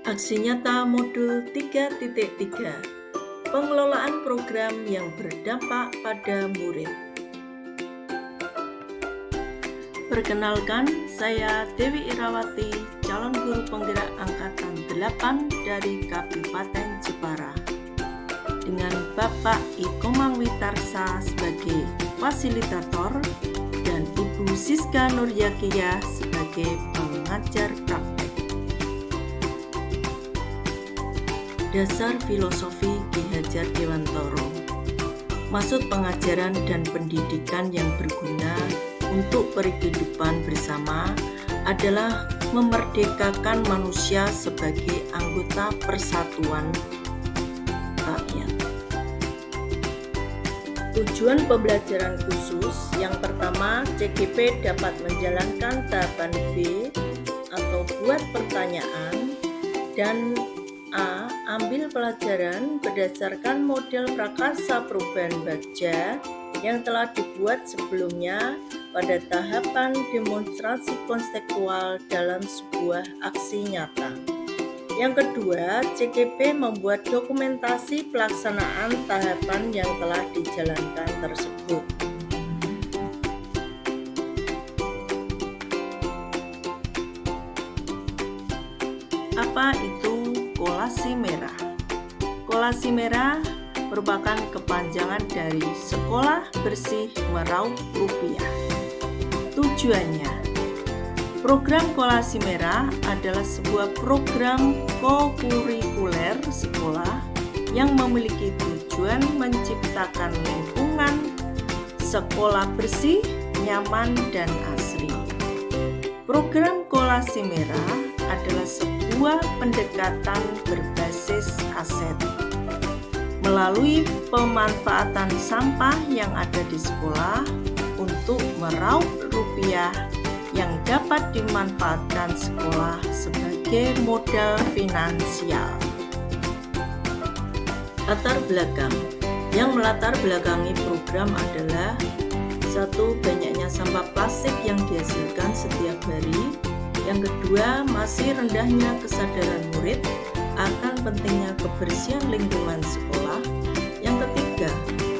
Aksi nyata modul 3.3, pengelolaan program yang berdampak pada murid. Perkenalkan, saya Dewi Irawati, calon guru penggerak angkatan 8 dari Kabupaten Jepara. Dengan Bapak Ikomang Witarsa sebagai fasilitator dan Ibu Siska Nuryakia sebagai pengajar praktek. Dasar filosofi Ki Hajar Dewantoro. Maksud pengajaran dan pendidikan yang berguna untuk kehidupan bersama adalah memerdekakan manusia sebagai anggota persatuan rakyat. Tujuan pembelajaran khusus yang pertama, CGP dapat menjalankan tahapan B atau buat pertanyaan, dan A. Ambil pelajaran berdasarkan model prakarsa perubahan baja yang telah dibuat sebelumnya pada tahapan demonstrasi konseptual dalam sebuah aksi nyata. Yang kedua, CGP membuat dokumentasi pelaksanaan tahapan yang telah dijalankan tersebut. Apa itu kolasi merah? Kolasi merah merupakan kepanjangan dari Sekolah Bersih Meraup Rupiah. Tujuannya, program kolasi merah adalah sebuah program kokurikuler sekolah yang memiliki tujuan menciptakan lingkungan sekolah bersih, nyaman, dan asri. Program kolasi merah adalah sebuah pendekatan berbasis aset melalui pemanfaatan sampah yang ada di sekolah untuk meraup rupiah yang dapat dimanfaatkan sekolah sebagai modal finansial. Latar belakang yang melatar belakangi program adalah: 1. Banyaknya sampah plastik yang dihasilkan setiap hari. Yang kedua, masih rendahnya kesadaran murid akan pentingnya kebersihan lingkungan sekolah. Yang ketiga,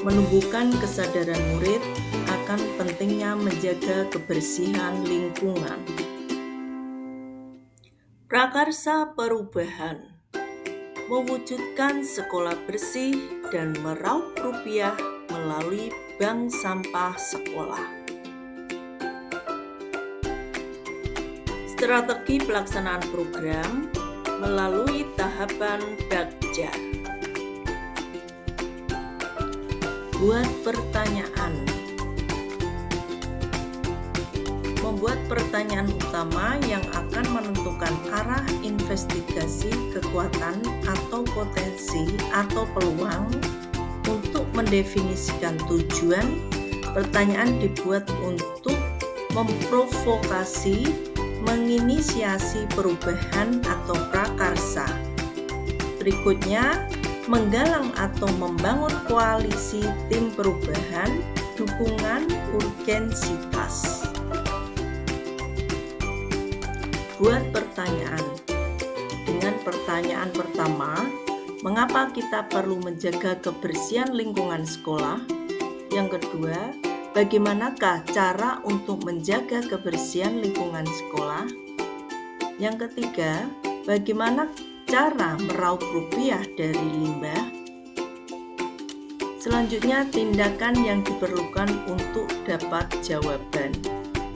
menumbuhkan kesadaran murid akan pentingnya menjaga kebersihan lingkungan. Prakarsa perubahan mewujudkan sekolah bersih dan meraup rupiah melalui bank sampah sekolah. Strategi pelaksanaan program melalui tahapan Bagja. Buat pertanyaan. Membuat pertanyaan utama yang akan menentukan arah investigasi kekuatan atau potensi atau peluang. Untuk mendefinisikan tujuan, pertanyaan dibuat untuk memprovokasi, menginisiasi perubahan atau prakarsa. Berikutnya, menggalang atau membangun koalisi tim perubahan, dukungan urgensitas. Buat pertanyaan. Dengan pertanyaan pertama, mengapa kita perlu menjaga kebersihan lingkungan sekolah? Yang kedua, bagaimanakah cara untuk menjaga kebersihan lingkungan sekolah? Yang ketiga, bagaimana cara meraup rupiah dari limbah? Selanjutnya, tindakan yang diperlukan untuk dapat jawaban,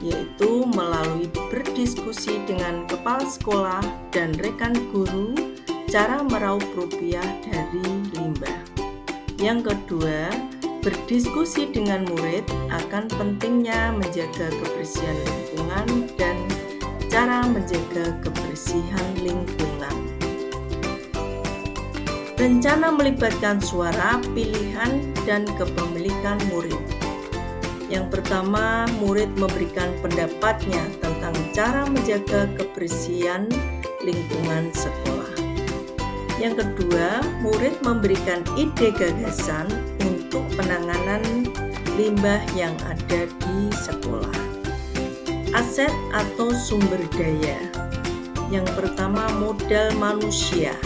yaitu melalui berdiskusi dengan kepala sekolah dan rekan guru cara meraup rupiah dari limbah. Yang kedua, berdiskusi dengan murid akan pentingnya menjaga kebersihan lingkungan dan cara menjaga kebersihan lingkungan. Rencana melibatkan suara, pilihan, dan kepemilikan murid. Yang pertama, murid memberikan pendapatnya tentang cara menjaga kebersihan lingkungan sekolah. Yang kedua, murid memberikan ide gagasan untuk penanganan limbah yang ada di sekolah. Aset atau sumber daya. Yang pertama, modal manusia,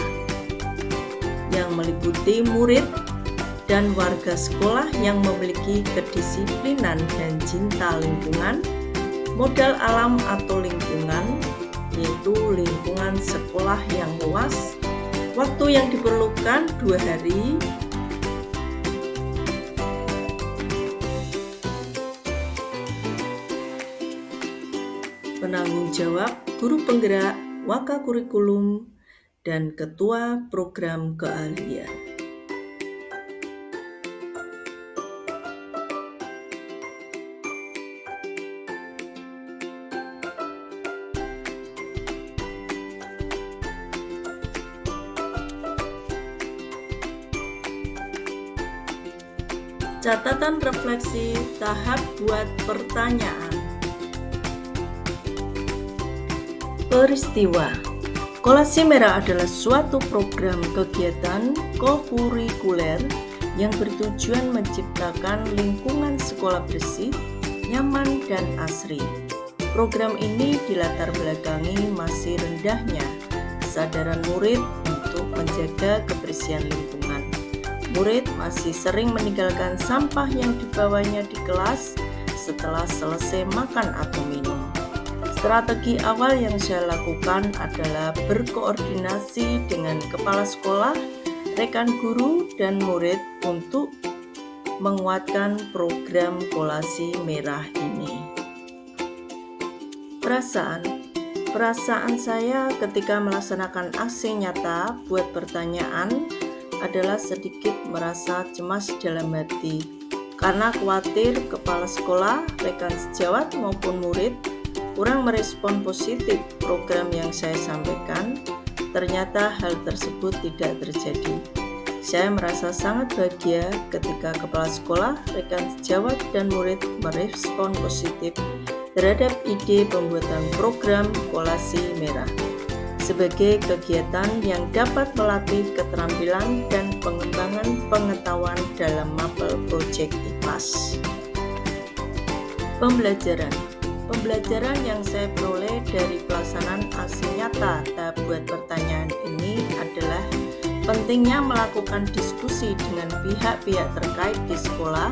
yang meliputi murid dan warga sekolah yang memiliki kedisiplinan dan cinta lingkungan. Modal alam atau lingkungan, yaitu lingkungan sekolah yang luas. Waktu yang diperlukan 2 hari. Penanggung jawab guru penggerak, waka kurikulum, dan ketua program keahlian. Catatan refleksi tahap buat pertanyaan. Peristiwa. Kolasi Merah adalah suatu program kegiatan kokurikuler yang bertujuan menciptakan lingkungan sekolah bersih, nyaman, dan asri. Program ini dilatar belakangi masih rendahnya kesadaran murid untuk menjaga kebersihan lingkungan. Murid masih sering meninggalkan sampah yang dibawanya di kelas setelah selesai makan atau minum. Strategi awal yang saya lakukan adalah berkoordinasi dengan kepala sekolah, rekan guru, dan murid untuk menguatkan program Kolasi Merah ini. Perasaan saya ketika melaksanakan aksi nyata buat pertanyaan adalah sedikit merasa cemas dalam hati karena khawatir kepala sekolah, rekan sejawat maupun murid kurang merespon positif program yang saya sampaikan. Ternyata hal tersebut tidak terjadi. Saya merasa sangat bahagia ketika kepala sekolah, rekan sejawat, dan murid merespon positif terhadap ide pembuatan program Kolasi Merah sebagai kegiatan yang dapat melatih keterampilan dan pengembangan pengetahuan dalam mapel proyek IPAS. Pembelajaran yang saya peroleh dari pelaksanaan aksi nyata tahap buat pertanyaan ini adalah pentingnya melakukan diskusi dengan pihak-pihak terkait di sekolah,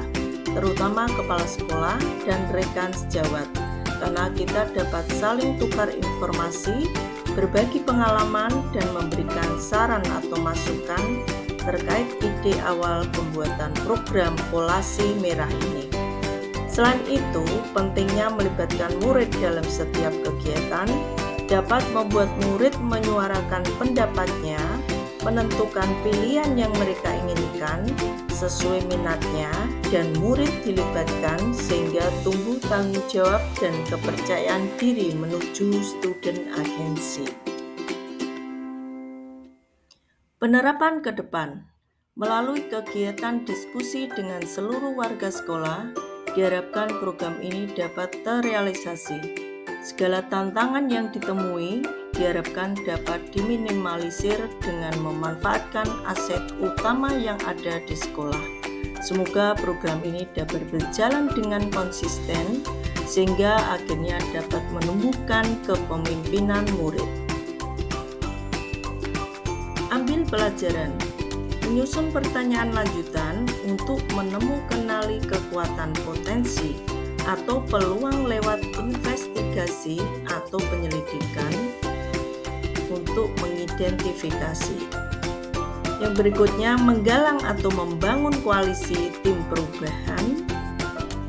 terutama kepala sekolah dan rekan sejawat, karena kita dapat saling tukar informasi, berbagi pengalaman, dan memberikan saran atau masukan terkait ide awal pembuatan program Kolasi Merah ini. Selain itu, pentingnya melibatkan murid dalam setiap kegiatan dapat membuat murid menyuarakan pendapatnya, menentukan pilihan yang mereka inginkan sesuai minatnya, dan murid dilibatkan sehingga tumbuh tanggung jawab dan kepercayaan diri menuju student agency. Penerapan ke depan. Melalui kegiatan diskusi dengan seluruh warga sekolah, diharapkan program ini dapat terrealisasi. Segala tantangan yang ditemui diharapkan dapat diminimalisir dengan memanfaatkan aset utama yang ada di sekolah. Semoga program ini dapat berjalan dengan konsisten sehingga akhirnya dapat menumbuhkan kepemimpinan murid. Ambil pelajaran. Menyusun pertanyaan lanjutan untuk menemukan kekuatan potensi atau peluang lewat investigasi atau penyelidikan untuk mengidentifikasi. Yang berikutnya, menggalang atau membangun koalisi tim perubahan,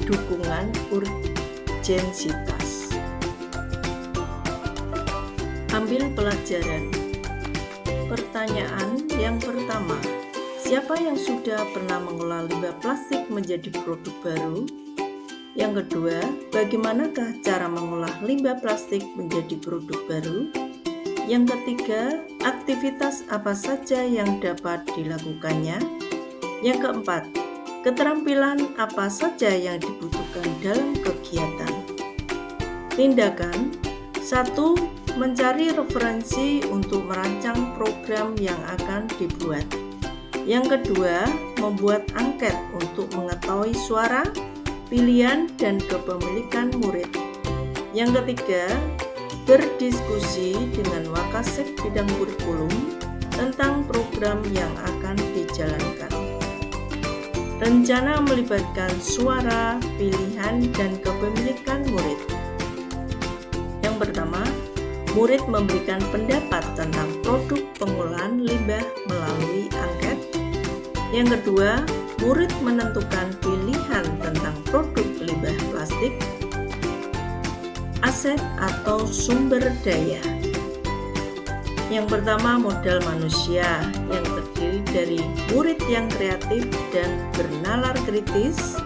dukungan urgensitas. Ambil pelajaran. Pertanyaan yang pertama, siapa yang sudah pernah mengolah limbah plastik menjadi produk baru? Yang kedua, bagaimanakah cara mengolah limbah plastik menjadi produk baru? Yang ketiga, aktivitas apa saja yang dapat dilakukannya? Yang keempat, keterampilan apa saja yang dibutuhkan dalam kegiatan? Tindakan 1. Mencari referensi untuk merancang program yang akan dibuat. Yang kedua, membuat angket untuk mengetahui suara, pilihan, dan kepemilikan murid. Yang ketiga, berdiskusi dengan Wakasek bidang kurikulum tentang program yang akan dijalankan. Rencana melibatkan suara, pilihan, dan kepemilikan murid. Yang pertama, murid memberikan pendapat tentang produk pengolahan limbah melalui angket. Yang kedua, murid menentukan pilihan tentang produk limbah plastik, aset atau sumber daya. Yang pertama, modal manusia yang terdiri dari murid yang kreatif dan bernalar kritis,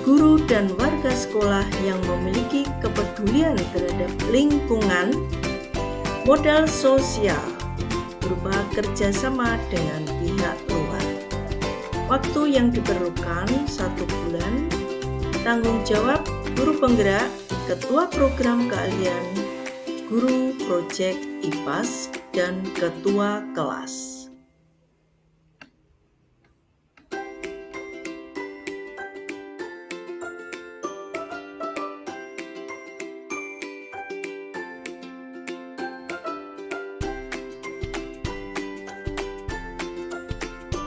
guru dan warga sekolah yang memiliki kepedulian terhadap lingkungan, modal sosial berupa kerjasama dengan pihak luar. Waktu yang diperlukan 1 bulan. Tanggung jawab guru penggerak, ketua program keahlian, guru proyek IPAS, dan ketua kelas.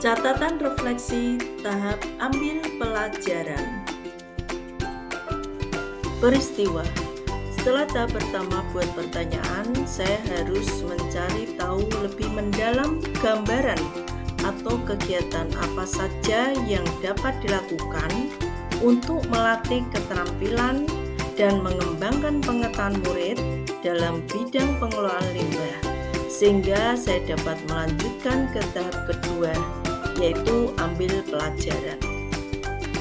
Catatan refleksi tahap ambil pelajaran. Peristiwa. Setelah tahap pertama buat pertanyaan, saya harus mencari tahu lebih mendalam gambaran atau kegiatan apa saja yang dapat dilakukan untuk melatih keterampilan dan mengembangkan pengetahuan murid dalam bidang pengelolaan limbah, sehingga saya dapat melanjutkan ke tahap kedua, yaitu ambil pelajaran.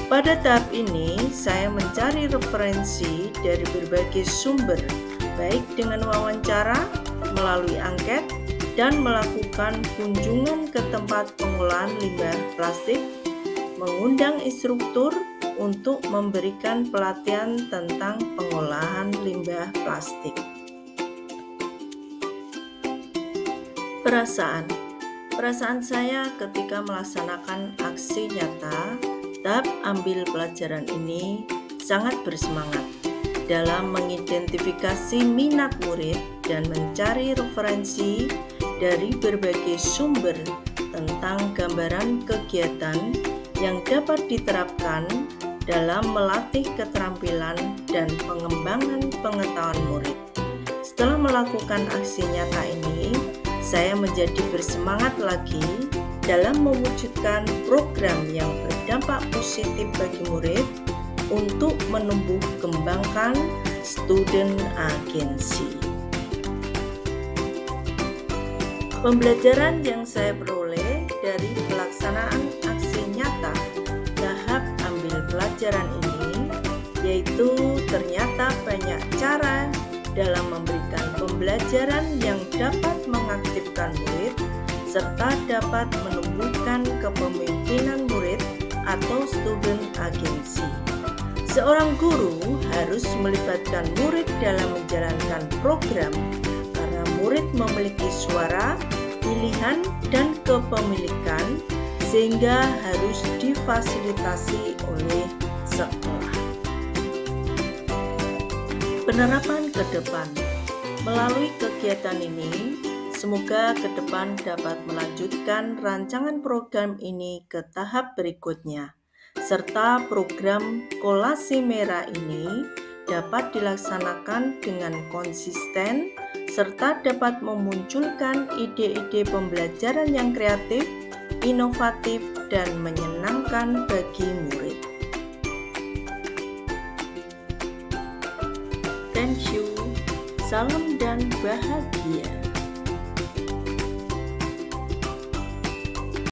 Pada tahap ini, saya mencari referensi dari berbagai sumber, baik dengan wawancara, melalui angket, dan melakukan kunjungan ke tempat pengolahan limbah plastik, mengundang instruktur untuk memberikan pelatihan tentang pengolahan limbah plastik. Perasaan saya ketika melaksanakan aksi nyata tahap ambil pelajaran ini sangat bersemangat dalam mengidentifikasi minat murid dan mencari referensi dari berbagai sumber tentang gambaran kegiatan yang dapat diterapkan dalam melatih keterampilan dan pengembangan pengetahuan murid. Setelah melakukan aksi nyata ini, saya menjadi bersemangat lagi dalam mewujudkan program yang berdampak positif bagi murid untuk menumbuh kembangkan student agency. Pembelajaran yang saya peroleh dari pelaksanaan aksi nyata tahap ambil pelajaran ini yaitu ternyata banyak cara dalam memberikan pembelajaran yang dapat mengaktifkan murid serta dapat menumbuhkan kepemimpinan murid atau student agency. Seorang guru harus melibatkan murid dalam menjalankan program karena murid memiliki suara, pilihan, dan kepemilikan sehingga harus difasilitasi oleh sekolah. Penerapan ke depan. Melalui kegiatan ini, semoga ke depan dapat melanjutkan rancangan program ini ke tahap berikutnya, serta program kolasi merah ini dapat dilaksanakan dengan konsisten, serta dapat memunculkan ide-ide pembelajaran yang kreatif, inovatif, dan menyenangkan bagi murid. Thank you. Salam dan bahagia.